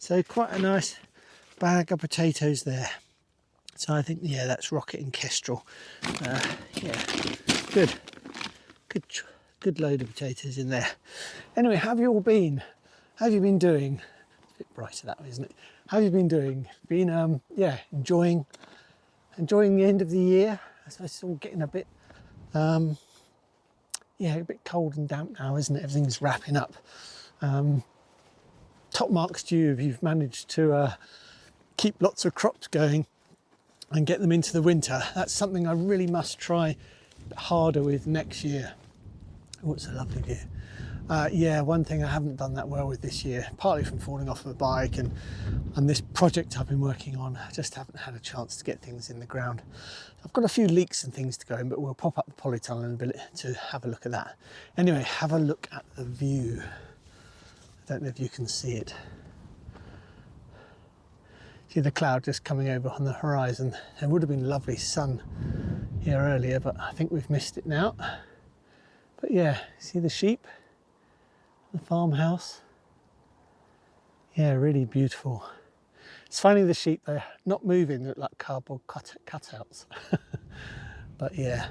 So quite a nice bag of potatoes there. So I think, yeah, that's rocket and kestrel. Yeah, good load of potatoes in there. Anyway, how have you all been? How have you been doing? It's a bit brighter that way, isn't it? How have you been doing? Been, yeah, enjoying the end of the year. I suppose it's all getting a bit, yeah, a bit cold and damp now, isn't it? Everything's wrapping up. Top marks to you if you've managed to keep lots of crops going and get them into the winter. That's something I really must try harder with next year. Oh, it's a lovely view. Yeah, one thing I haven't done that well with this year, partly from falling off of a bike and this project I've been working on, I just haven't had a chance to get things in the ground. I've got a few leeks and things to go in, but we'll pop up the polytunnel in a bit to have a look at that. Anyway, have a look at the view. I don't know if you can see it. See the cloud just coming over on the horizon. There would have been lovely sun here earlier, but I think we've missed it now. But yeah, see the sheep, the farmhouse. Yeah, really beautiful. It's funny, the sheep, they're not moving, look like cardboard cutouts. But yeah.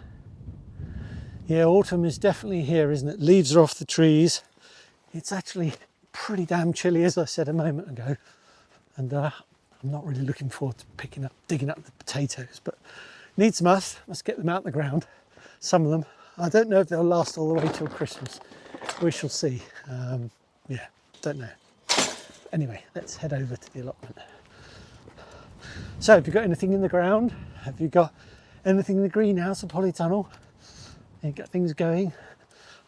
Yeah, autumn is definitely here, isn't it? Leaves are off the trees. It's actually pretty damn chilly, as I said a moment ago. And I'm not really looking forward to digging up the potatoes, but needs must get them out the ground. Some of them. I don't know if they'll last all the way till Christmas. We shall see. Yeah, don't know. Anyway, let's head over to the allotment. So, have you got anything in the ground? Have you got anything in the greenhouse, a polytunnel? You got things going?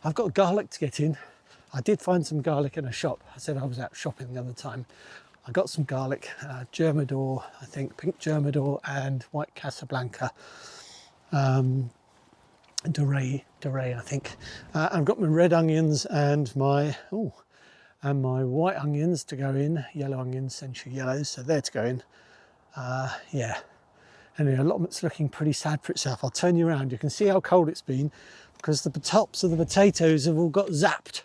I've got garlic to get in. I did find some garlic in a shop. I said I was out shopping the other time. I got some garlic, Germador, I think, pink Germador and white Casablanca, Doré, I think. I've got my red onions and my white onions to go in, yellow onions, century yellows, so they're to go in. Yeah. Anyway, allotment's looking pretty sad for itself. I'll turn you around. You can see how cold it's been because the tops of the potatoes have all got zapped.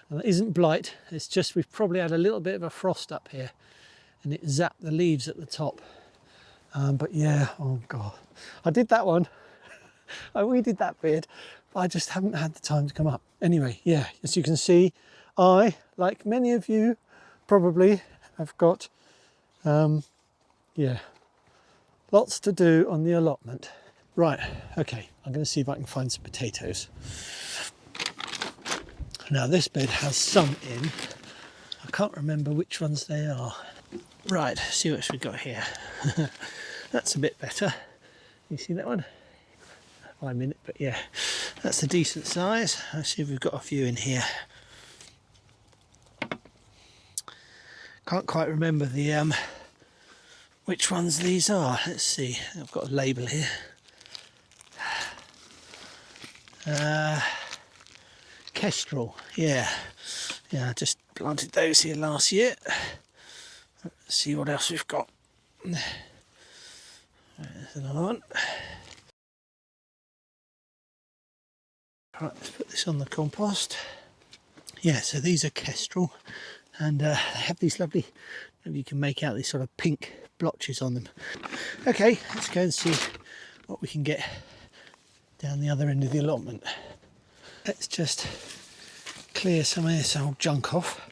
And that isn't blight, it's just we've probably had a little bit of a frost up here and it zapped the leaves at the top. But yeah, oh God. I did that one. We did that bit, but I just haven't had the time to come up. Anyway, yeah, as you can see, I, like many of you, probably have got, yeah, lots to do on the allotment. Right, okay, I'm going to see if I can find some potatoes. Now this bed has some in. I can't remember which ones they are. Right, see what we've got here. That's a bit better. You see that one? 5 minutes, but yeah, that's a decent size. Let's see if we've got a few in here. Can't quite remember the which ones these are. Let's see. I've got a label here. Kestrel, yeah, I just planted those here last year. Let's see what else we've got. There's another one. Right, let's put this on the compost. Yeah, so these are kestrel, and they have these lovely, maybe you can make out these sort of pink blotches on them. Okay, let's go and see what we can get down the other end of the allotment. Let's just clear some of this old junk off.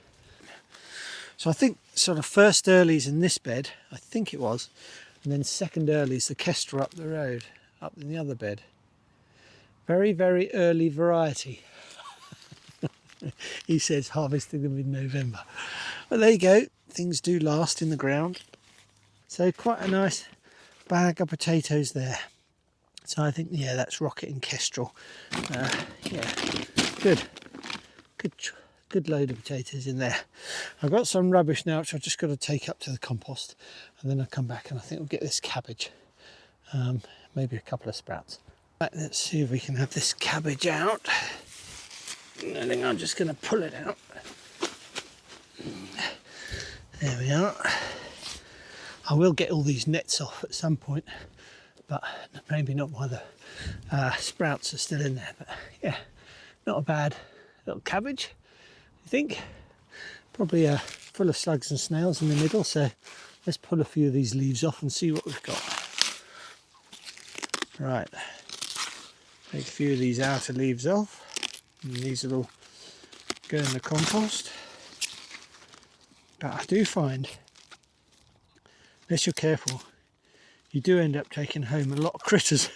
So I think sort of first earlies in this bed, I think it was, and then second earlies the kestrel up the road, up in the other bed. Very, very early variety. He says harvesting them in November. But there you go, things do last in the ground. So quite a nice bag of potatoes there. So I think, yeah, that's rocket and kestrel. Yeah, good load of potatoes in there. I've got some rubbish now, which I've just got to take up to the compost, and then I'll come back and I think we'll get this cabbage, maybe a couple of sprouts. Right, let's see if we can have this cabbage out. I think I'm just going to pull it out. There we are. I will get all these nets off at some point, but maybe not while the sprouts are still in there. But yeah, not a bad little cabbage, I think. Probably full of slugs and snails in the middle, so let's pull a few of these leaves off and see what we've got. Right, take a few of these outer leaves off, and these will all go in the compost. But I do find, unless you're careful, you do end up taking home a lot of critters.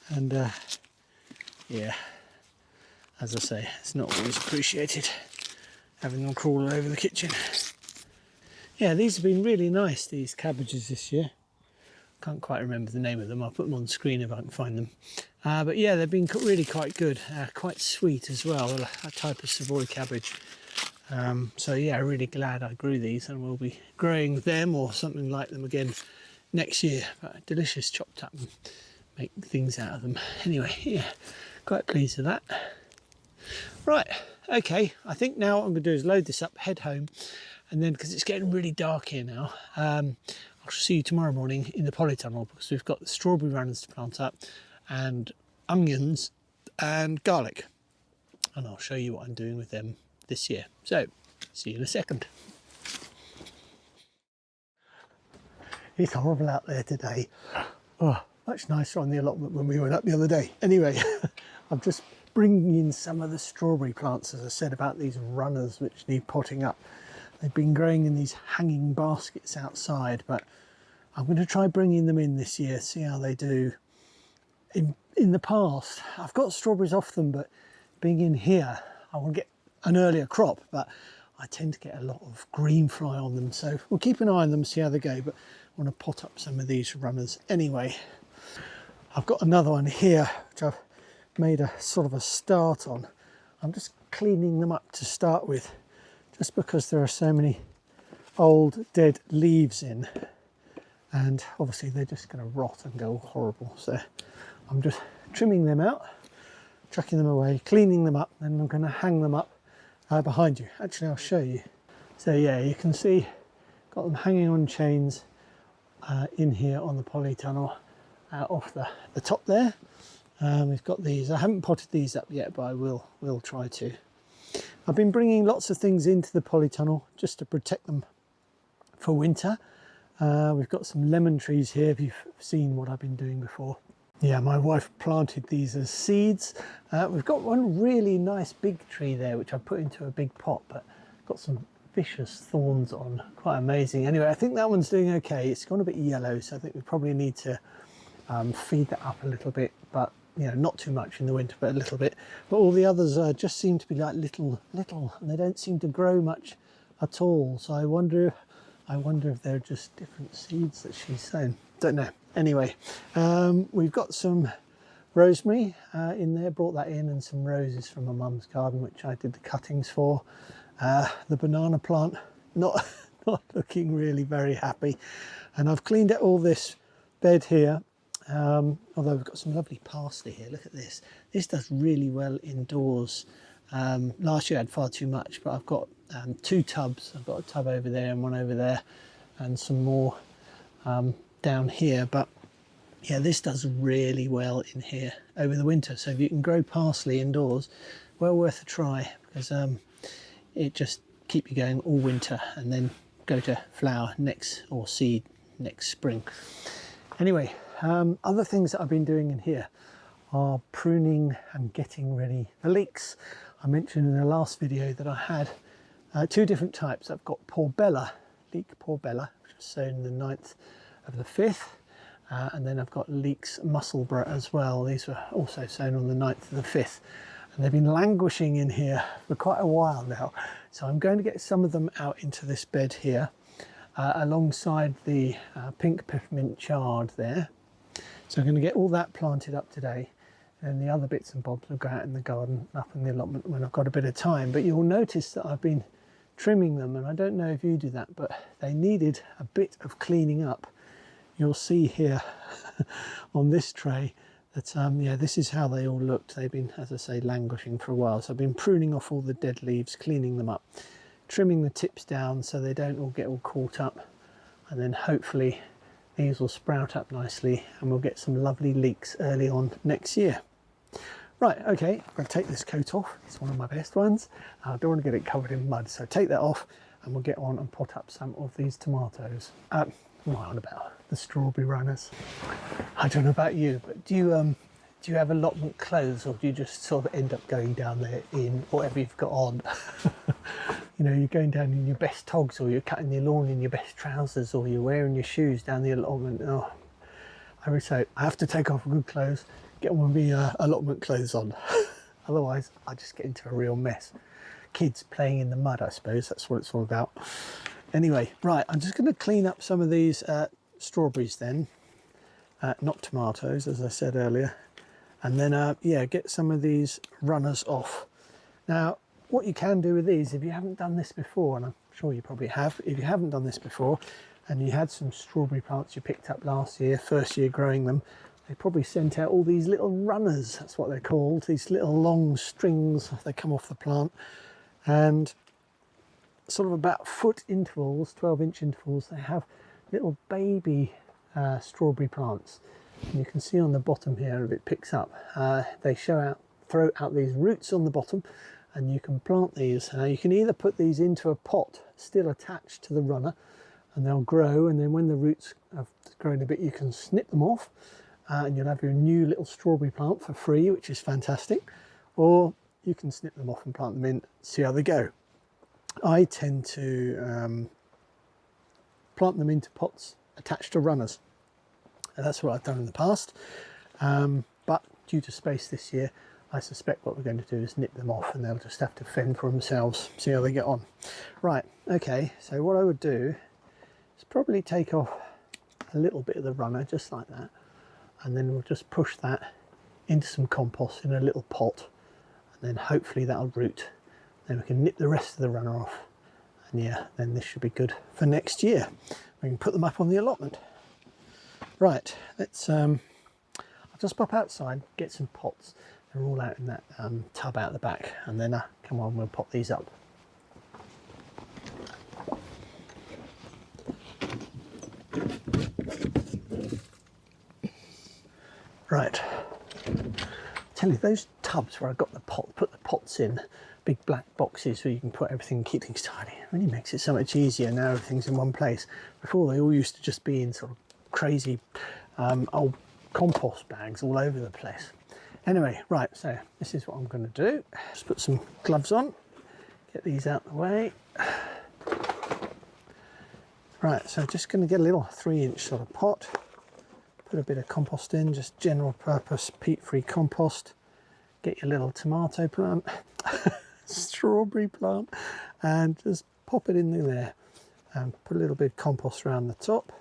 And yeah, as I say, it's not always appreciated having them crawl all over the kitchen. Yeah, these have been really nice, these cabbages this year. Can't quite remember the name of them. I'll put them on the screen if I can find them. But yeah, they've been really quite good, quite sweet as well, a type of Savoy cabbage. So yeah, really glad I grew these, and we'll be growing them or something like them again next year. But delicious, chopped up and make things out of them. Anyway, yeah, quite pleased with that. Right, okay, I think now what I'm going to do is load this up, head home, and then, because it's getting really dark here now, I'll see you tomorrow morning in the polytunnel, because we've got the strawberry runners to plant up and onions and garlic, and I'll show you what I'm doing with them this year. So, see you in a second. It's horrible out there today. Oh, much nicer on the allotment when we went up the other day. Anyway, I'm just bringing in some of the strawberry plants, as I said, about these runners which need potting up. They've been growing in these hanging baskets outside, but I'm going to try bringing them in this year, see how they do. In the past, I've got strawberries off them, but being in here, I want to get an earlier crop, but I tend to get a lot of green fly on them, so we'll keep an eye on them, see how they go. But I want to pot up some of these runners anyway. I've got another one here which I've made a sort of a start on. I'm just cleaning them up to start with, just because there are so many old dead leaves in, and obviously they're just going to rot and go horrible. So I'm just trimming them out, chucking them away, cleaning them up, and I'm going to hang them up behind you. Actually, I'll show you. So yeah, you can see got them hanging on chains in here on the polytunnel off the top there. We've got these. I haven't potted these up yet, but I will try to. I've been bringing lots of things into the polytunnel just to protect them for winter. We've got some lemon trees here, if you've seen what I've been doing before. Yeah, my wife planted these as seeds. We've got one really nice big tree there, which I put into a big pot, but got some vicious thorns on. Quite amazing. Anyway, I think that one's doing okay. It's gone a bit yellow, so I think we probably need to feed that up a little bit, but you know, not too much in the winter, but a little bit. But all the others just seem to be like little, and they don't seem to grow much at all. So I wonder if they're just different seeds that she's sown. Don't know. Anyway, we've got some rosemary in there, brought that in, and some roses from my mum's garden, which I did the cuttings for. The banana plant, not looking really very happy. And I've cleaned out all this bed here. Although we've got some lovely parsley here. Look at this. This does really well indoors. Last year I had far too much, but I've got 2 tubs. I've got a tub over there and one over there, and some more down here. But yeah, this does really well in here over the winter. So if you can grow parsley indoors, well worth a try, because it just keep you going all winter, and then go to flower or seed next spring. Anyway, other things that I've been doing in here are pruning and getting ready the leeks. I mentioned in the last video that I had 2 different types. I've got leek Porbella, which was sown the 9th of the 5th, and then I've got Leeks Musselburgh as well. These were also sown on the 9th of the 5th, and they've been languishing in here for quite a while now. So I'm going to get some of them out into this bed here, alongside the pink peppermint chard there. So I'm going to get all that planted up today, and the other bits and bobs will go out in the garden, up in the allotment when I've got a bit of time. But you'll notice that I've been trimming them, and I don't know if you do that, but they needed a bit of cleaning up. You'll see here on this tray that yeah, this is how they all looked. They've been, as I say, languishing for a while. So I've been pruning off all the dead leaves, cleaning them up, trimming the tips down so they don't all get all caught up, and then hopefully these will sprout up nicely and we'll get some lovely leeks early on next year. Right, okay, I'm going to take this coat off. It's one of my best ones. I don't want to get it covered in mud, so take that off and we'll get on and pot up some of these tomatoes. What on about the strawberry runners? I don't know about you, but do you have allotment clothes, or do you just sort of end up going down there in whatever you've got on? You know, you're going down in your best togs, or you're cutting your lawn in your best trousers, or you're wearing your shoes down the allotment. Oh, I would say I have to take off good clothes, get one of the allotment clothes on. Otherwise, I just get into a real mess. Kids playing in the mud, I suppose, that's what it's all about. Anyway, right, I'm just going to clean up some of these strawberries then, not tomatoes, as I said earlier. And then, yeah, get some of these runners off. Now, what you can do with these, if you haven't done this before, and I'm sure you probably have, if you haven't done this before, and you had some strawberry plants you picked up last year, first year growing them, they probably sent out all these little runners, that's what they're called, these little long strings, they come off the plant, and sort of about foot intervals, 12-inch intervals, they have little baby strawberry plants. And you can see on the bottom here, if it picks up, they throw out these roots on the bottom, and you can plant these. You can either put these into a pot still attached to the runner, and they'll grow, and then when the roots have grown a bit, you can snip them off, and you'll have your new little strawberry plant for free, which is fantastic. Or you can snip them off and plant them in, see how they go. I tend to plant them into pots attached to runners. And that's what I've done in the past, but due to space this year, I suspect what we're going to do is nip them off, and they'll just have to fend for themselves, see how they get on. Right, okay, so what I would do is probably take off a little bit of the runner, just like that, and then we'll just push that into some compost in a little pot, and then hopefully that'll root. Then we can nip the rest of the runner off, and yeah, then this should be good for next year. We can put them up on the allotment. Right, let's I'll just pop outside, get some pots. They're all out in that tub out the back, and then come on, we'll pop these up. Right, tell you, those tubs where I got the put the pots in, big black boxes where you can put everything, keep things tidy, it really makes it so much easier now everything's in one place. Before, they all used to just be in sort of crazy old compost bags all over the place. Anyway, right, so this is what I'm going to do. Just put some gloves on, get these out the way. Right, so just going to get a little 3-inch sort of pot, put a bit of compost in, just general purpose peat-free compost. Get your little tomato plant, strawberry plant, and just pop it in there, and put a little bit of compost around the top.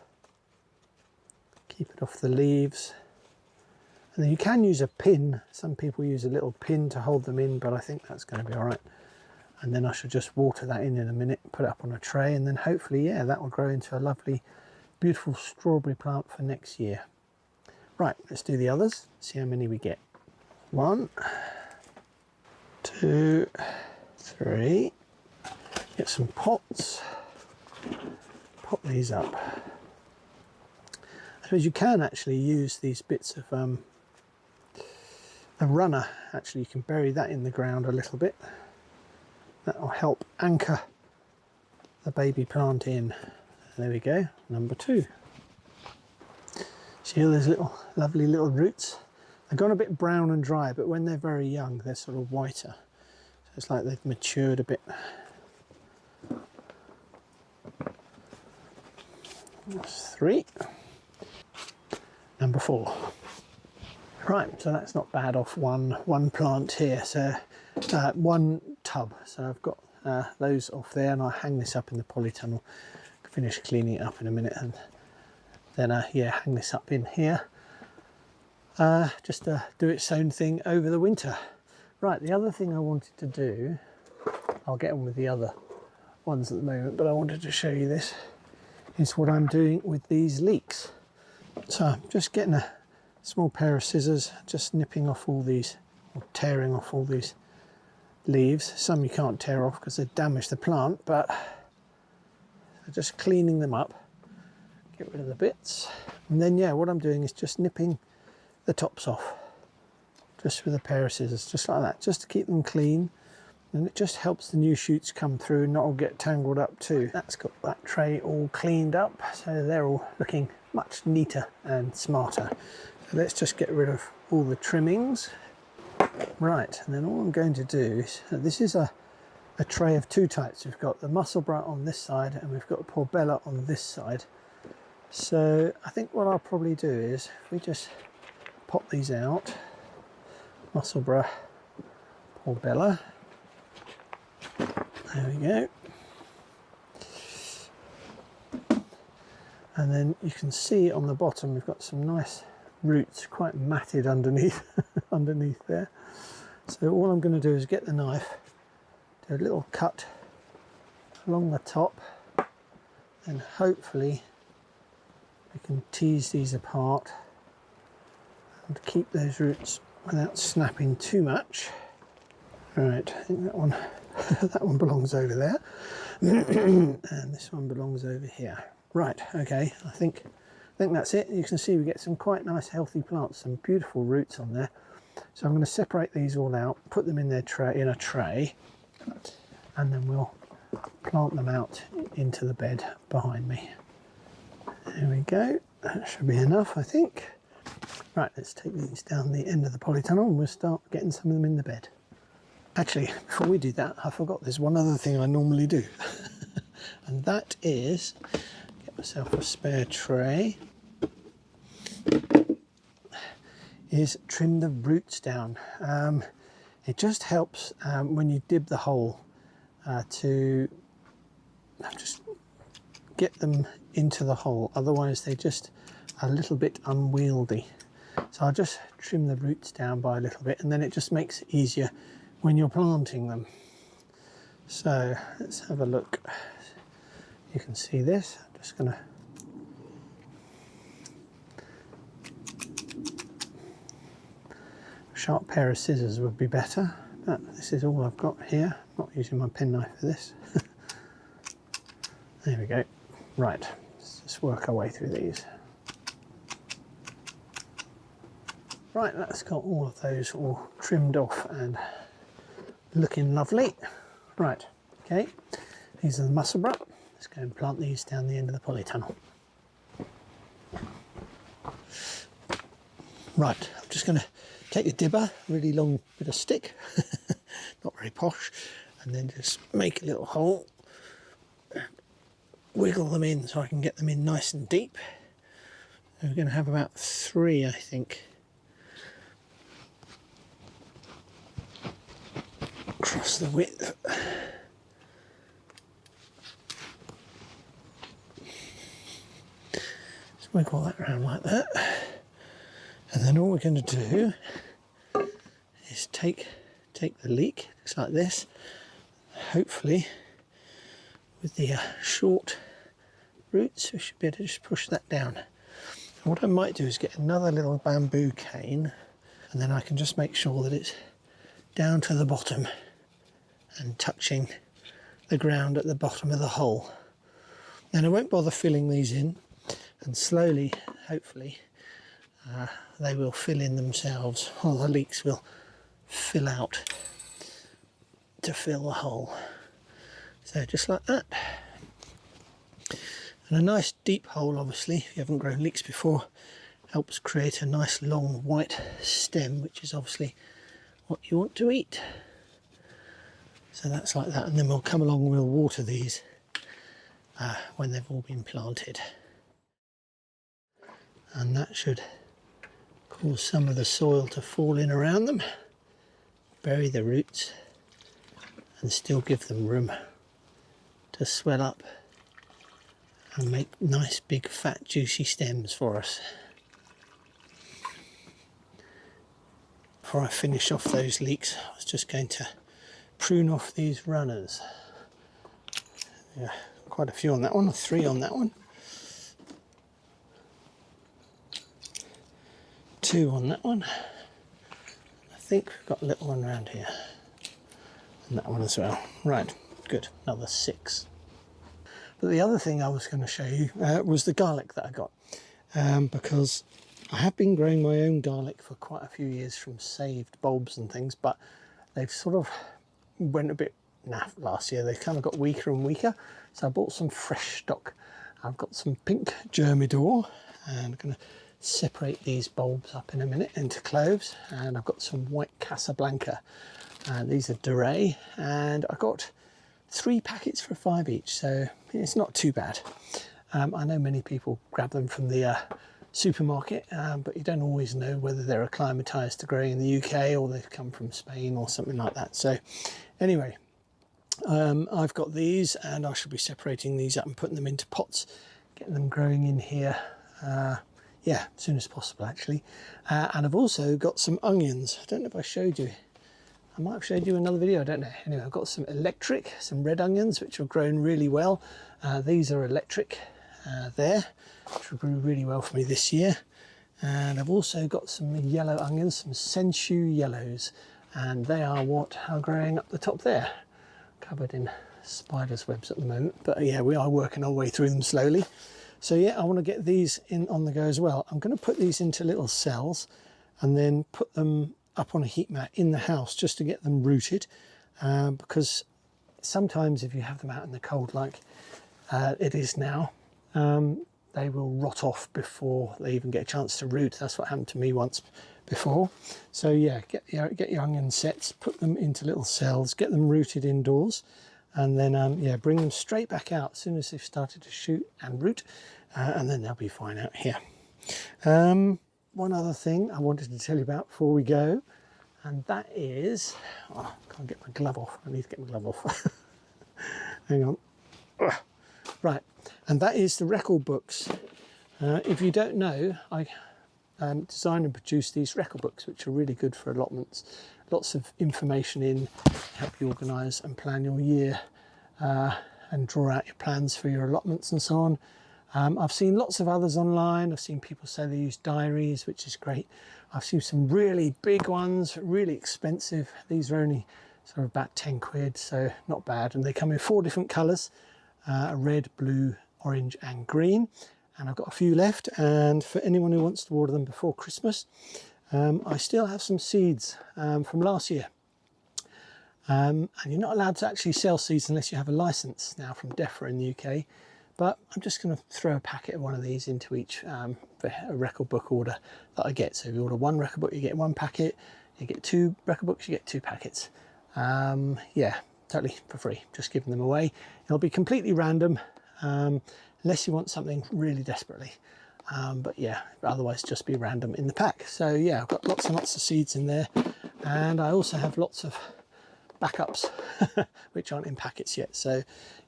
Keep it off the leaves, and then you can use a pin. Some people use a little pin to hold them in, but I think that's going to be all right. And then I should just water that in a minute, put it up on a tray, and then hopefully, yeah, that will grow into a lovely, beautiful strawberry plant for next year. Right, let's do the others, see how many we get. 1, 2, 3. Get some pots, pop these up. I suppose you can actually use these bits of a runner. Actually, you can bury that in the ground a little bit. That will help anchor the baby plant in. There we go, number 2. See all those little lovely little roots? They've gone a bit brown and dry, but when they're very young, they're sort of whiter. So it's like they've matured a bit. That's 3. Number 4. Right, so that's not bad off one plant here. So 1 tub. So I've got those off there, and I'll hang this up in the polytunnel. Finish cleaning it up in a minute, and then yeah, hang this up in here. Just to do its own thing over the winter. Right, the other thing I wanted to do, I'll get on with the other ones at the moment, but I wanted to show you this, is what I'm doing with these leeks. So I'm just getting a small pair of scissors, just nipping off all these, or tearing off all these leaves. Some you can't tear off because they damage the plant, but just cleaning them up, get rid of the bits, and then yeah, what I'm doing is just nipping the tops off, just with a pair of scissors, just like that, just to keep them clean. and it just helps the new shoots come through and not all get tangled up too. That's got that tray all cleaned up, so they're all looking much neater and smarter. So let's just get rid of all the trimmings. Right, and then all I'm going to do is, this is a tray of two types. We've got the musselburgh on this side and we've got a porbella on this side. So I think what I'll probably do is, if we just pop these out, musselburgh, porbella, there we go. And then you can see on the bottom we've got some nice roots, quite matted underneath underneath there. So all I'm going to do is get the knife, do a little cut along the top, and hopefully we can tease these apart and keep those roots without snapping too much. Right, I think that one that one belongs over there and this one belongs over here. Right, okay, I think that's it. You can see we get some quite nice healthy plants, some beautiful roots on there. So I'm going to separate these all out, put them in their tray, in a tray, and then we'll plant them out into the bed behind me. There we go, that should be enough, I think. Right, let's take these down the end of the polytunnel and we'll start getting some of them in the bed. Actually, before we do that, I forgot there's one other thing I normally do. And that is, get myself a spare tray, is trim the roots down. It just helps when you dib the hole to just get them into the hole, otherwise they just a little bit unwieldy. So I'll just trim the roots down by a little bit, and then it just makes it easier when you're planting them. So let's have a look. You can see this. I'm just going to a sharp pair of scissors would be better, but this is all I've got here. I'm not using my penknife for this. There we go. Right, let's just work our way through these. Right, that's got all of those all trimmed off and looking lovely. Right, okay, these are the musselburgh. Let's go and plant these down the end of the polytunnel. Right, I'm just going to take a dibber, really long bit of stick, not very posh, and then just make a little hole, wiggle them in so I can get them in nice and deep. So we're going to have about 3, I think, across the width. Just wiggle that around like that. And then all we're going to do is take the leek, just like this. Hopefully, with the short roots, we should be able to just push that down. And what I might do is get another little bamboo cane, and then I can just make sure that it's down to the bottom and touching the ground at the bottom of the hole. Then I won't bother filling these in, and slowly, hopefully, they will fill in themselves, or the leeks will fill out to fill the hole. So just like that. And a nice deep hole, obviously, if you haven't grown leeks before, helps create a nice long white stem, which is obviously what you want to eat. So that's like that, and then we'll come along and we'll water these when they've all been planted. And that should cause some of the soil to fall in around them, bury the roots, and still give them room to swell up and make nice big fat juicy stems for us. Before I finish off those leeks, I was just going to prune off these runners. Yeah, quite a few on that one, 3 on that one, 2 on that one. I think we've got a little one around here, and that one as well. Right, good, another 6. But the other thing I was going to show you was the garlic that I got, because I have been growing my own garlic for quite a few years from saved bulbs and things, but they've sort of went a bit naff last year. They kind of got weaker and weaker. So I bought some fresh stock. I've got some pink Germidor, and I'm going to separate these bulbs up in a minute into cloves. And I've got some white Casablanca. These are Durey, and I got 3 packets for £5 each, so it's not too bad. I know many people grab them from the supermarket, but you don't always know whether they're acclimatised to growing in the UK or they've come from Spain or something like that. So anyway, I've got these, and I should be separating these up and putting them into pots, getting them growing in here, yeah, as soon as possible actually. And I've also got some onions. I don't know if I showed you. I might have showed you another video, I don't know. Anyway, I've got some electric, some red onions, which have grown really well. These are electric there, which will grow really well for me this year. And I've also got some yellow onions, some Sensu yellows, and they are what are growing up the top there. Covered in spiders' webs at the moment, but yeah, we are working our way through them slowly. So yeah, I want to get these in on the go as well. I'm going to put these into little cells and then put them up on a heat mat in the house just to get them rooted, because sometimes if you have them out in the cold like it is now, they will rot off before they even get a chance to root. That's what happened to me once before. So yeah, get your onion sets, put them into little cells, get them rooted indoors, and then yeah, bring them straight back out as soon as they've started to shoot and root, and then they'll be fine out here. One other thing I wanted to tell you about before we go, and that is, oh, I can't get my glove off. I need to get my glove off. Hang on. Ugh. Right, and that is the record books. If you don't know, I design and produce these record books, which are really good for allotments. Lots of information in, help you organise and plan your year, and draw out your plans for your allotments and so on. I've seen lots of others online. I've seen people say they use diaries, which is great. I've seen some really big ones, really expensive. These are only sort of about 10 quid, so not bad. And they come in 4 different colours, red, blue, orange and green. And I've got a few left. And for anyone who wants to order them before Christmas, I still have some seeds from last year. And you're not allowed to actually sell seeds unless you have a licence now from DEFRA in the UK. But I'm just going to throw a packet of one of these into each for a record book order that I get. So if you order 1 record book, you get 1 packet. You get 2 record books, you get 2 packets. Yeah, totally for free, just giving them away. It'll be completely random, unless you want something really desperately. But yeah, otherwise just be random in the pack. So yeah, I've got lots and lots of seeds in there. And I also have lots of backups which aren't in packets yet. So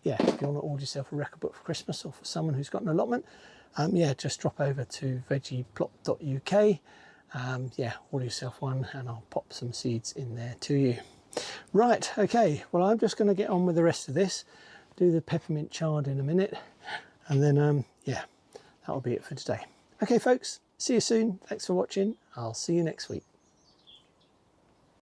yeah, if you want to order yourself a record book for Christmas or for someone who's got an allotment, yeah, just drop over to veggieplot.uk, yeah, order yourself one and I'll pop some seeds in there to you. Right, okay, well I'm just going to get on with the rest of this, do the peppermint chard in a minute, and then yeah, that'll be it for today. Okay folks, see you soon, thanks for watching, I'll see you next week.